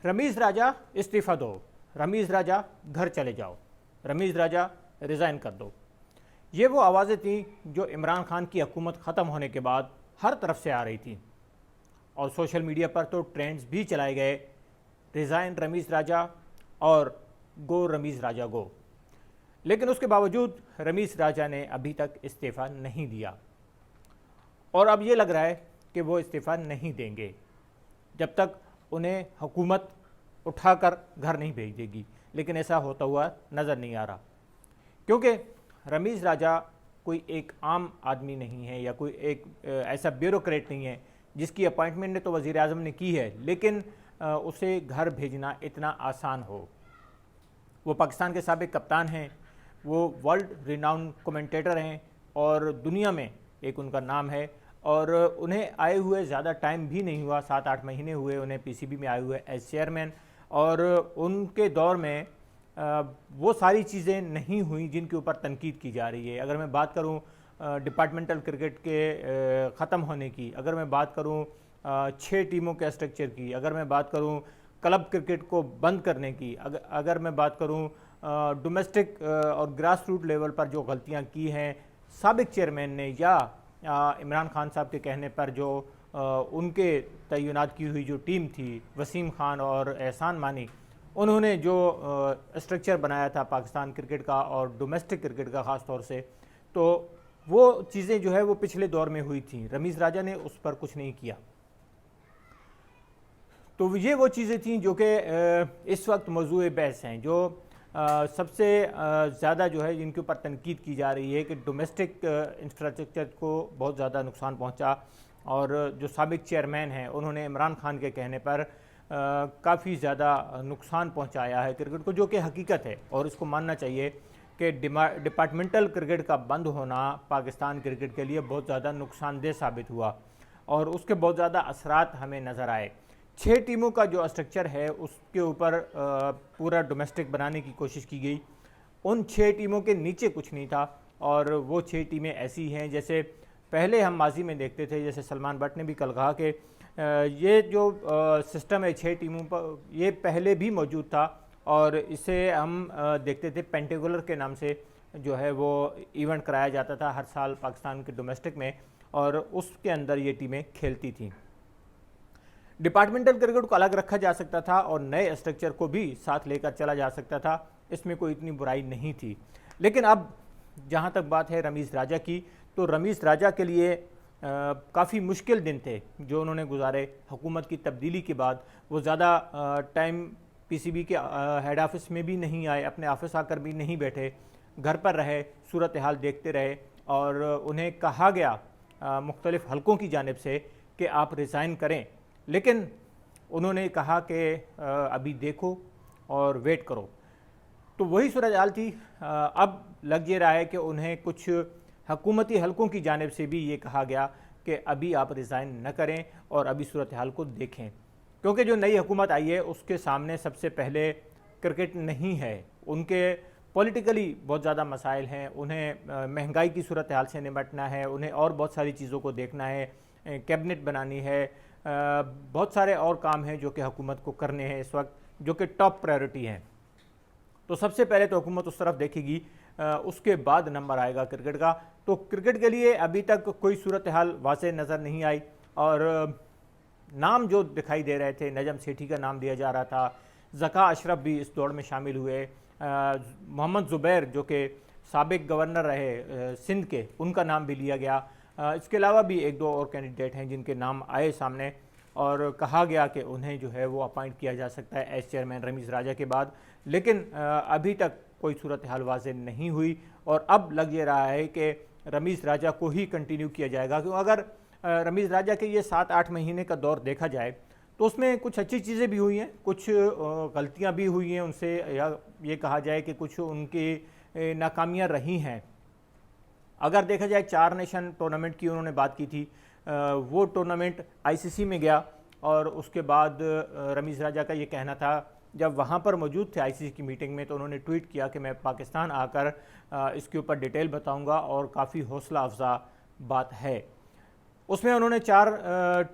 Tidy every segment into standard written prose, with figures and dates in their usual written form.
रमीज राजा इस्तीफ़ा दो, रमीज राजा घर चले जाओ, रमीज राजा रिज़ाइन कर दो। ये वो आवाज़ें थीं जो इमरान खान की हुकूमत ख़त्म होने के बाद हर तरफ से आ रही थी और सोशल मीडिया पर तो ट्रेंड्स भी चलाए गए, रिज़ाइन रमीज राजा और गो रमीज राजा गो। लेकिन उसके बावजूद रमीज राजा ने अभी तक इस्तीफ़ा नहीं दिया और अब ये लग रहा है कि वो इस्तीफ़ा नहीं देंगे जब तक उन्हें हुकूमत उठाकर घर नहीं भेज देगी। लेकिन ऐसा होता हुआ नज़र नहीं आ रहा, क्योंकि रमीज राजा कोई एक आम आदमी नहीं है या कोई एक ऐसा ब्यूरोक्रेट नहीं है जिसकी अपॉइंटमेंट ने तो वज़ीर आज़म ने की है, लेकिन उसे घर भेजना इतना आसान हो। वो पाकिस्तान के साबिक़ कप्तान हैं, वो वर्ल्ड रिनाउंड कमेंटेटर हैं और दुनिया में एक उनका नाम है और उन्हें आए हुए ज़्यादा टाइम भी नहीं हुआ, 7-8 महीने हुए उन्हें पीसीबी में आए हुए एज चेयरमैन। और उनके दौर में वो सारी चीज़ें नहीं हुई जिनके ऊपर तनकीद की जा रही है। अगर मैं बात करूं डिपार्टमेंटल क्रिकेट के ख़त्म होने की, अगर मैं बात करूं 6 टीमों के स्ट्रक्चर की, अगर मैं बात करूं क्लब क्रिकेट को बंद करने की, अगर मैं बात करूं डोमेस्टिक और ग्रास रूट लेवल पर जो गलतियां की हैं साबिक़ चेयरमैन ने या इमरान खान साहब के कहने पर जो उनके तैनात की हुई जो टीम थी, वसीम खान और एहसान मानी, उन्होंने जो स्ट्रक्चर बनाया था पाकिस्तान क्रिकेट का और डोमेस्टिक क्रिकेट का ख़ास तौर से, तो वो चीज़ें जो है वो पिछले दौर में हुई थी। रमीज राजा ने उस पर कुछ नहीं किया। तो ये वो चीज़ें थी जो कि इस वक्त मौजूए बहस हैं, जो सबसे ज़्यादा जो है जिनके ऊपर तनकीद की जा रही है कि डोमेस्टिक इंफ्रास्ट्रक्चर को बहुत ज़्यादा नुकसान पहुंचा और जो साबिक़ चेयरमैन हैं उन्होंने इमरान खान के कहने पर काफ़ी ज़्यादा नुकसान पहुंचाया है क्रिकेट को, जो कि हकीकत है और इसको मानना चाहिए कि डिपार्टमेंटल क्रिकेट का बंद होना पाकिस्तान क्रिकेट के लिए बहुत ज़्यादा नुकसानदेह साबित हुआ और उसके बहुत ज़्यादा असरात हमें नज़र आए। 6 टीमों का जो स्ट्रक्चर है उसके ऊपर पूरा डोमेस्टिक बनाने की कोशिश की गई। उन 6 टीमों के नीचे कुछ नहीं था और वो 6 टीमें ऐसी हैं जैसे पहले हम माजी में देखते थे, जैसे सलमान बट ने भी कल कहा कि ये जो सिस्टम है 6 टीमों पर, ये पहले भी मौजूद था और इसे हम देखते थे पेंटेगुलर के नाम से जो है वो इवेंट कराया जाता था हर साल पाकिस्तान के डोमेस्टिक में और उसके अंदर ये टीमें खेलती थीं। डिपार्टमेंटल क्रिकेट को अलग रखा जा सकता था और नए स्ट्रक्चर को भी साथ लेकर चला जा सकता था, इसमें कोई इतनी बुराई नहीं थी। लेकिन अब जहाँ तक बात है रमीज राजा की, तो रमीज राजा के लिए काफ़ी मुश्किल दिन थे जो उन्होंने गुजारे। हुकूमत की तब्दीली के बाद वो ज़्यादा टाइम पीसीबी के हेड ऑफिस में भी नहीं आए, अपने ऑफिस आकर भी नहीं बैठे, घर पर रहे, सूरत हाल देखते रहे और उन्हें कहा गया मुख्तलिफ़ हलकों की जानिब से कि आप रिज़ाइन करें, लेकिन उन्होंने कहा कि अभी देखो और वेट करो। तो वही सूरत हाल थी। अब लग ये रहा है कि उन्हें कुछ हुकूमती हलकों की जानिब से भी ये कहा गया कि अभी आप रिज़ाइन न करें और अभी सूरत हाल को देखें, क्योंकि जो नई हुकूमत आई है उसके सामने सबसे पहले क्रिकेट नहीं है, उनके पॉलिटिकली बहुत ज़्यादा मसाइल हैं, उन्हें महंगाई की सूरत हाल से निपटना है, उन्हें और बहुत सारी चीज़ों को देखना है, कैबिनेट बनानी है, बहुत सारे और काम हैं जो कि हुकूमत को करने हैं इस वक्त, जो कि टॉप प्रायोरिटी हैं। तो सबसे पहले तो हुकूमत उस तरफ देखेगी, उसके बाद नंबर आएगा क्रिकेट का। तो क्रिकेट के लिए अभी तक कोई सूरत हाल वाज़ेह नज़र नहीं आई और नाम जो दिखाई दे रहे थे, नजम सेठी का नाम दिया जा रहा था, ज़का अशरफ भी इस दौड़ में शामिल हुए, मोहम्मद ज़ुबैर जो कि साबिक़ गवर्नर रहे सिंध के, उनका नाम भी लिया गया। इसके अलावा भी 1-2 और कैंडिडेट हैं जिनके नाम आए सामने और कहा गया कि उन्हें जो है वो अपॉइंट किया जा सकता है एज चेयरमैन रमीज राजा के बाद, लेकिन अभी तक कोई सूरत हाल वाज़ेह नहीं हुई और अब लग ये रहा है कि रमीज राजा को ही कंटिन्यू किया जाएगा। क्योंकि अगर रमीज राजा के ये 7-8 महीने का दौर देखा जाए तो उसमें कुछ अच्छी चीज़ें भी हुई हैं, कुछ गलतियां भी हुई हैं उनसे, या ये कहा जाए कि कुछ उनकी नाकामियां रही हैं। अगर देखा जाए 4 नेशन टूर्नामेंट की उन्होंने बात की थी, वो टूर्नामेंट आईसीसी में गया और उसके बाद रमीज राजा का ये कहना था, जब वहाँ पर मौजूद थे आईसीसी की मीटिंग में, तो उन्होंने ट्वीट किया कि मैं पाकिस्तान आकर इसके ऊपर डिटेल बताऊंगा और काफ़ी हौसला अफजा बात है। उसमें उन्होंने 4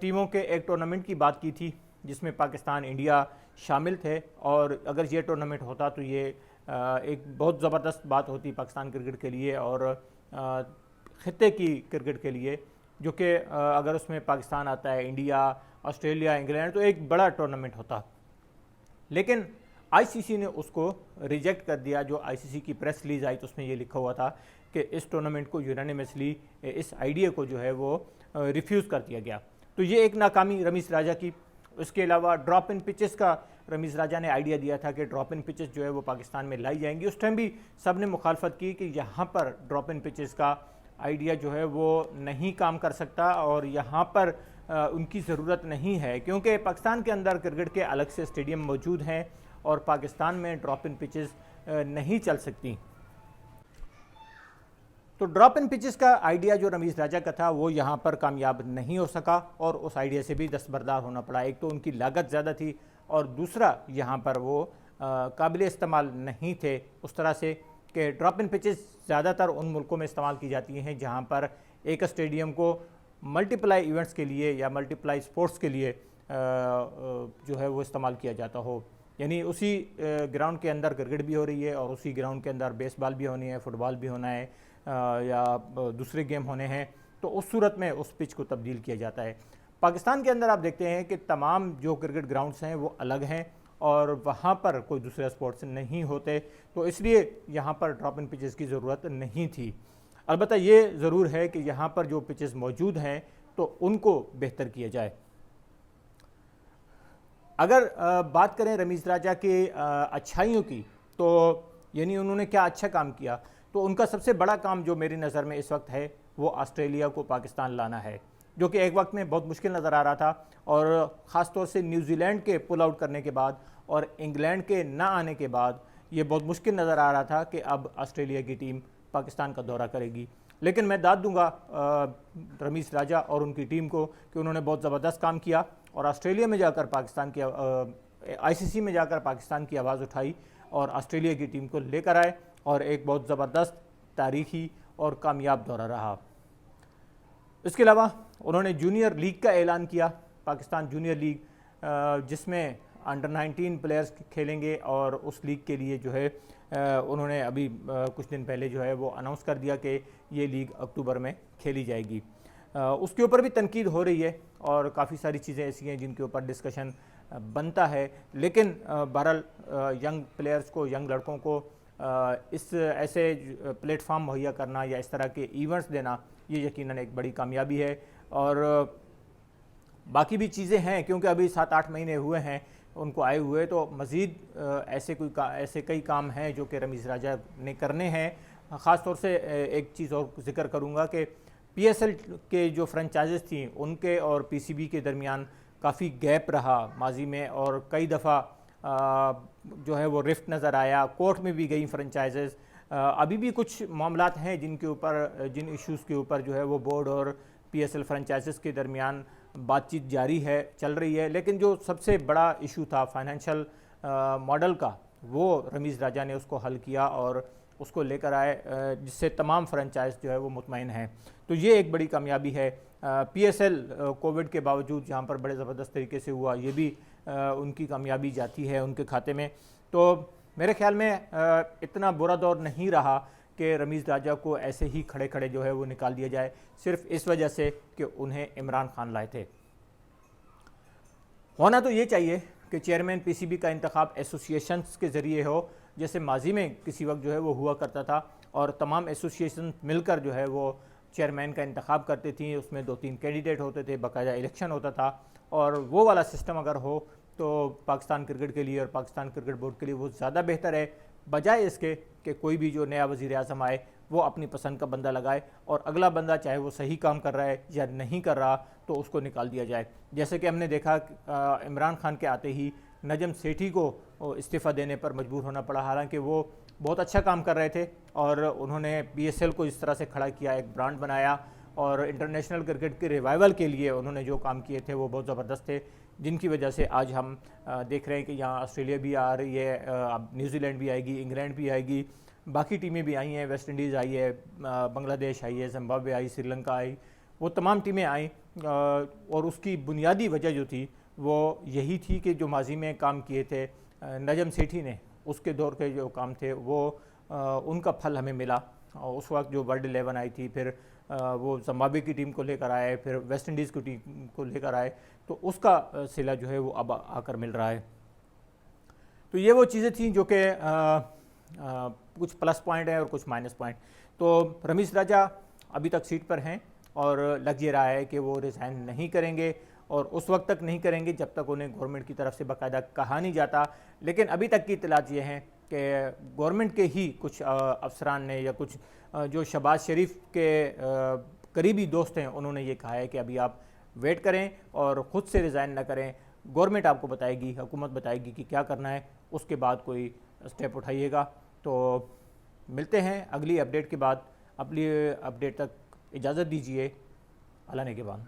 टीमों के एक टूर्नामेंट की बात की थी जिसमें पाकिस्तान, इंडिया शामिल थे। और अगर ये टूर्नामेंट होता तो ये एक बहुत ज़बरदस्त बात होती पाकिस्तान क्रिकेट के लिए और खित्ते की क्रिकेट के लिए, जो कि अगर उसमें पाकिस्तान आता है, इंडिया, ऑस्ट्रेलिया, इंग्लैंड, तो एक बड़ा टूर्नामेंट होता। लेकिन आईसीसी ने उसको रिजेक्ट कर दिया। जो आईसीसी की प्रेस रिलीज आई तो उसमें ये लिखा हुआ था कि इस टूर्नामेंट को यूनानिमसली, इस आइडिया को जो है वो रिफ्यूज़ कर दिया गया। तो ये एक नाकामी रमीज़ राजा की। उसके अलावा ड्रॉप इन पिचेस का रमीज़ राजा ने आइडिया दिया था कि ड्रॉप इन पिचेस जो है वो पाकिस्तान में लाई जाएंगी। उस टाइम भी सब ने मुखालफत की कि यहाँ पर ड्रॉप इन पिचेस का आइडिया जो है वो नहीं काम कर सकता और यहाँ पर उनकी ज़रूरत नहीं है, क्योंकि पाकिस्तान के अंदर क्रिकेट के अलग से स्टेडियम मौजूद हैं और पाकिस्तान में ड्रॉप इन पिचेस नहीं चल सकती। तो ड्रॉप इन पिचेस का आइडिया जो रमीज़ राजा का था वो यहाँ पर कामयाब नहीं हो सका और उस आइडिया से भी दस्तबरदार होना पड़ा। एक तो उनकी लागत ज़्यादा थी और दूसरा यहाँ पर वो काबिल इस्तेमाल नहीं थे उस तरह से कि ड्रॉप इन पिचेस ज़्यादातर उन मुल्कों में इस्तेमाल की जाती हैं जहाँ पर एक स्टेडियम को मल्टीप्लाई इवेंट्स के लिए या मल्टीप्लाई स्पोर्ट्स के लिए जो है वो इस्तेमाल किया जाता हो। यानी उसी ग्राउंड के अंदर क्रिकेट भी हो रही है और उसी ग्राउंड के अंदर बेसबॉल भी होनी है, फुटबॉल भी होना है या दूसरे गेम होने हैं, तो उस सूरत में उस पिच को तब्दील किया जाता है। पाकिस्तान के अंदर आप देखते हैं कि तमाम जो क्रिकेट ग्राउंड्स हैं वो अलग हैं और वहाँ पर कोई दूसरे स्पोर्ट्स नहीं होते, तो इसलिए यहाँ पर ड्रॉप इन पिचेस की ज़रूरत नहीं थी। अलबत्ता ये ज़रूर है कि यहाँ पर जो पिचेस मौजूद हैं तो उनको बेहतर किया जाए। अगर बात करें रमीज़ राजा के अच्छाइयों की, तो यानी उन्होंने क्या अच्छा काम किया, तो उनका सबसे बड़ा काम जो मेरी नज़र में इस वक्त है वो ऑस्ट्रेलिया को पाकिस्तान लाना है, जो कि एक वक्त में बहुत मुश्किल नज़र आ रहा था। और ख़ास तौर से न्यूजीलैंड के पुल आउट करने के बाद और इंग्लैंड के ना आने के बाद ये बहुत मुश्किल नज़र आ रहा था कि अब ऑस्ट्रेलिया की टीम पाकिस्तान का दौरा करेगी। लेकिन मैं दाद दूंगा रमीज़ राजा और उनकी टीम को कि उन्होंने बहुत ज़बरदस्त काम किया और ऑस्ट्रेलिया में जाकर पाकिस्तान की आईसीसी में जाकर पाकिस्तान की आवाज़ उठाई और ऑस्ट्रेलिया की टीम को लेकर आए और एक बहुत ज़बरदस्त तारीखी और कामयाब दौरा रहा। इसके अलावा उन्होंने जूनियर लीग का ऐलान किया, पाकिस्तान जूनियर लीग, जिसमें अंडर 19 प्लेयर्स खेलेंगे और उस लीग के लिए जो है उन्होंने अभी कुछ दिन पहले जो है वो अनाउंस कर दिया कि ये लीग अक्टूबर में खेली जाएगी। उसके ऊपर भी तनकीद हो रही है और काफ़ी सारी चीज़ें ऐसी हैं जिनके ऊपर डिस्कशन बनता है, लेकिन बहरहाल यंग प्लेयर्स को, यंग लड़कों को इस ऐसे प्लेटफार्म मुहैया करना या इस तरह के इवेंट्स देना, ये यकीनन एक बड़ी कामयाबी है। और बाकी भी चीज़ें हैं, क्योंकि अभी 7-8 महीने हुए हैं उनको आए हुए, तो मज़ीद ऐसे कई काम हैं जो कि रमीज़ राजा ने करने हैं। ख़ास तौर से एक चीज़ और जिक्र करूँगा कि पीएसएल के जो फ्रेंचाइजेस थी उनके और पीसीबी के दरमियान काफ़ी गैप रहा माजी में और कई दफ़ा जो है वो रिफ्ट नज़र आया, कोर्ट में भी गई फ्रेंचाइजेस। अभी भी कुछ मामलात हैं जिनके ऊपर, जिन इश्यूज़ के ऊपर जो है वो बोर्ड और पीएसएल फ्रेंचाइजेस के दरमियान बातचीत जारी है, चल रही है। लेकिन जो सबसे बड़ा इशू था फाइनेंशियल मॉडल का, वो रमीज़ राजा ने उसको हल किया और उसको लेकर आए, जिससे तमाम फ्रेंचाइज जो है वो मुतमईन हैं। तो ये एक बड़ी कामयाबी है। पीएसएल कोविड के बावजूद जहाँ पर बड़े ज़बरदस्त तरीके से हुआ, ये भी उनकी कामयाबी जाती है उनके खाते में। तो मेरे ख्याल में इतना बुरा दौर नहीं रहा कि रमीज़ राजा को ऐसे ही खड़े खड़े जो है वो निकाल दिया जाए, सिर्फ इस वजह से कि उन्हें इमरान खान लाए थे। होना तो ये चाहिए कि चेयरमैन पीसीबी का इंतखाब एसोसिएशंस के ज़रिए हो, जैसे माजी में किसी वक्त जो है वो हुआ करता था और तमाम एसोसिएशन मिलकर जो है वो चेयरमैन का इंतखाब करती थी। उसमें 2-3 कैंडिडेट होते थे, बाकायदा इलेक्शन होता था, और वो वाला सिस्टम अगर हो तो पाकिस्तान क्रिकेट के लिए और पाकिस्तान क्रिकेट बोर्ड के लिए वो ज़्यादा बेहतर है, बजाय इसके कि कोई भी जो नया वज़ीर आज़म आए वो अपनी पसंद का बंदा लगाए और अगला बंदा चाहे वो सही काम कर रहा है या नहीं कर रहा तो उसको निकाल दिया जाए। जैसे कि हमने देखा इमरान खान के आते ही नजम सेठी को इस्तीफ़ा देने पर मजबूर होना पड़ा, हालांकि वो बहुत अच्छा काम कर रहे थे और उन्होंने पीएसएल को इस तरह से खड़ा किया, एक ब्रांड बनाया और इंटरनेशनल क्रिकेट के रिवाइवल के लिए उन्होंने जो काम किए थे वो बहुत ज़बरदस्त थे, जिनकी वजह से आज हम देख रहे हैं कि यहाँ ऑस्ट्रेलिया भी आ रही है, अब न्यूजीलैंड भी आएगी, इंग्लैंड भी आएगी, बाकी टीमें भी आई हैं, वेस्ट इंडीज़ आई है, बांग्लादेश आई है, जिम्बाब्वे आई, श्रीलंका आई, वो तमाम टीमें आई और उसकी बुनियादी वजह जो थी वो यही थी कि जो माजी में काम किए थे नजम सेठी ने, उसके दौर के जो काम थे वो उनका फल हमें मिला। उस वक्त जो वर्ल्ड 11 आई थी, फिर वो जिम्बाब्वे की टीम को लेकर आए, फिर वेस्ट इंडीज़ की टीम को लेकर आए, तो उसका सिला जो है वो अब आकर मिल रहा है। तो ये वो चीज़ें थी जो कि कुछ प्लस पॉइंट हैं और कुछ माइनस पॉइंट। तो रमीज राजा अभी तक सीट पर हैं और लग ये रहा है कि वो रिज़ाइन नहीं करेंगे, और उस वक्त तक नहीं करेंगे जब तक उन्हें गवर्नमेंट की तरफ से बाकायदा कहा नहीं जाता। लेकिन अभी तक की इत्तलात ये हैं कि गवर्नमेंट के ही कुछ अफसरान ने या कुछ जो शहबाज शरीफ के करीबी दोस्त हैं, उन्होंने ये कहा है कि अभी आप वेट करें और ख़ुद से रिज़ाइन ना करें, गवर्नमेंट आपको बताएगी, हुकूमत बताएगी कि क्या करना है, उसके बाद कोई स्टेप उठाइएगा। तो मिलते हैं अगली अपडेट के बाद। अगली अपडेट तक इजाज़त दीजिए। अल्लाह ने के बाद।